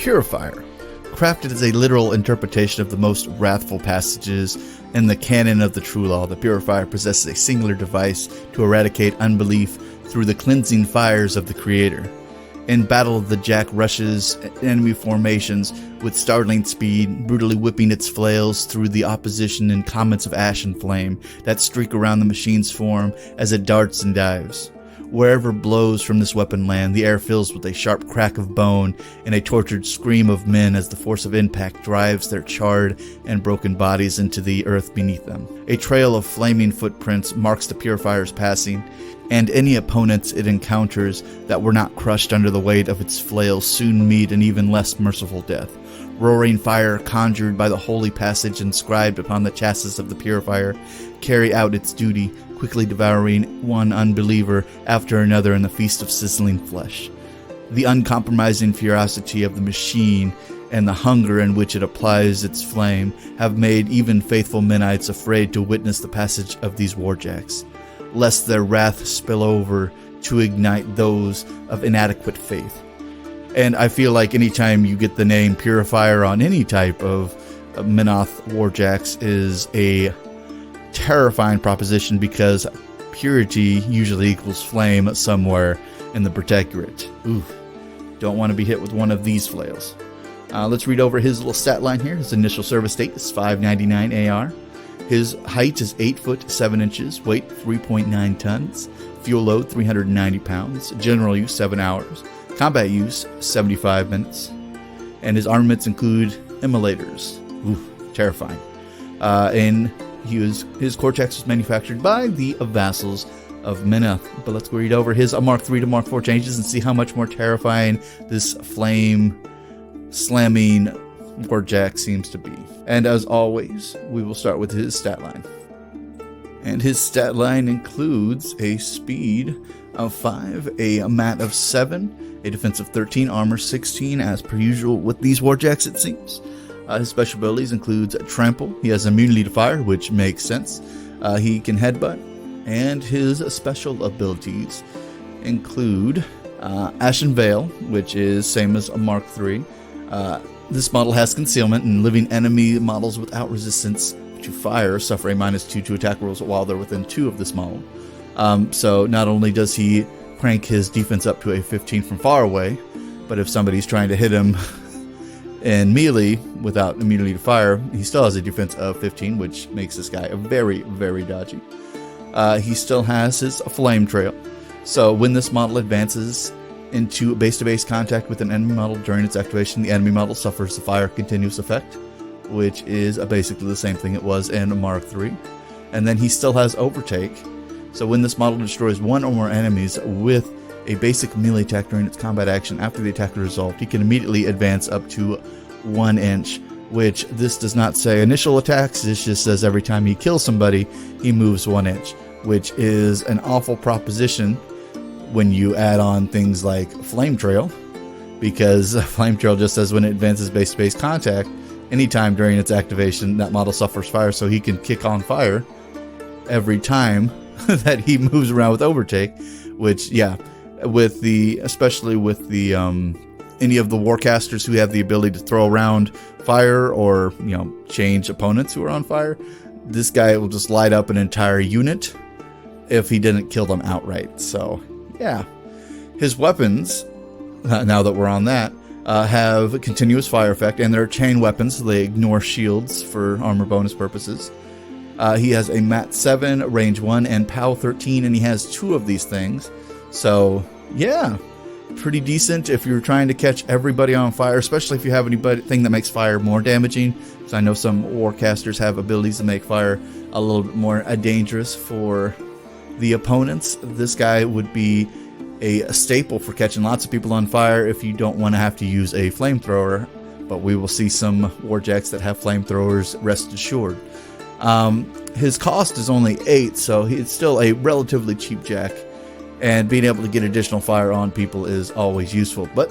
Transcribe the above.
Purifier. Crafted as a literal interpretation of the most wrathful passages in the canon of the True Law, the Purifier possesses a singular device to eradicate unbelief through the cleansing fires of the Creator. In battle, the Jack rushes enemy formations with startling speed, brutally whipping its flails through the opposition in comets of ash and flame that streak around the machine's form as it darts and dives. Wherever blows from this weapon land, the air fills with a sharp crack of bone and a tortured scream of men as the force of impact drives their charred and broken bodies into the earth beneath them. A trail of flaming footprints marks the Purifier's passing, and any opponents it encounters that were not crushed under the weight of its flail soon meet an even less merciful death. Roaring fire conjured by the holy passage inscribed upon the chassis of the Purifier carry out its duty, quickly devouring one unbeliever after another in the feast of sizzling flesh. The uncompromising ferocity of the machine and the hunger in which it applies its flame have made even faithful Menites afraid to witness the passage of these warjacks, lest their wrath spill over to ignite those of inadequate faith. And I feel like anytime you get the name Purifier on any type of menoth warjacks is a terrifying proposition, because purity usually equals flame somewhere in the Protectorate. Ooh, don't want to be hit with one of these flails. Let's read over his little stat line here. His initial service date is 599 AR. His height is 8 foot 7 inches, weight 3.9 tons, fuel load 390 pounds, general use 7 hours, combat use 75 minutes, and his armaments include immolators. Ooh, terrifying. And his Cortex was manufactured by the vassals of Menoth. But let's read over his Mark III to Mark IV changes and see how much more terrifying this flame slamming warjack seems to be. And as always, we will start with his stat line. And his stat line includes a speed of 5, a mat of 7, a defense of 13, armor 16, as per usual with these warjacks it seems. His special abilities includes Trample. He has immunity to fire, which makes sense. He can headbutt. And his special abilities include Ashen Veil, which is same as a Mark III. This model has concealment, and living enemy models without resistance to fire suffer a -2 to attack rolls while they're within 2 of this model. So not only does he crank his defense up to a 15 from far away, but if somebody's trying to hit him in melee without immunity to fire, he still has a defense of 15, which makes this guy very, very dodgy. He still has his flame trail. So when this model advances into base-to-base contact with an enemy model during its activation, the enemy model suffers the fire continuous effect, which is basically the same thing it was in Mark III. And then he still has overtake. So when this model destroys one or more enemies with a basic melee attack during its combat action after the attack is resolved, he can immediately advance up to 1 inch, which this does not say initial attacks, this just says every time he kills somebody, he moves 1 inch, which is an awful proposition when you add on things like Flame Trail, because Flame Trail just says when it advances base-to-base contact, anytime during its activation, that model suffers fire, so he can kick on fire every time that he moves around with overtake, which, yeah, with the, especially with the, any of the warcasters who have the ability to throw around fire or, you know, change opponents who are on fire, this guy will just light up an entire unit if he didn't kill them outright. So, yeah. His weapons, now that we're on that, have a continuous fire effect, and they're chain weapons, so they ignore shields for armor bonus purposes. He has a Mat 7, Range 1, and POW 13, and he has 2 of these things. So, yeah, pretty decent if you're trying to catch everybody on fire, especially if you have anything that makes fire more damaging. So I know some warcasters have abilities to make fire a little bit more dangerous for the opponents. This guy would be a staple for catching lots of people on fire if you don't want to have to use a flamethrower, but we will see some warjacks that have flamethrowers, rest assured. His cost is only 8, so it's still a relatively cheap jack, and being able to get additional fire on people is always useful. But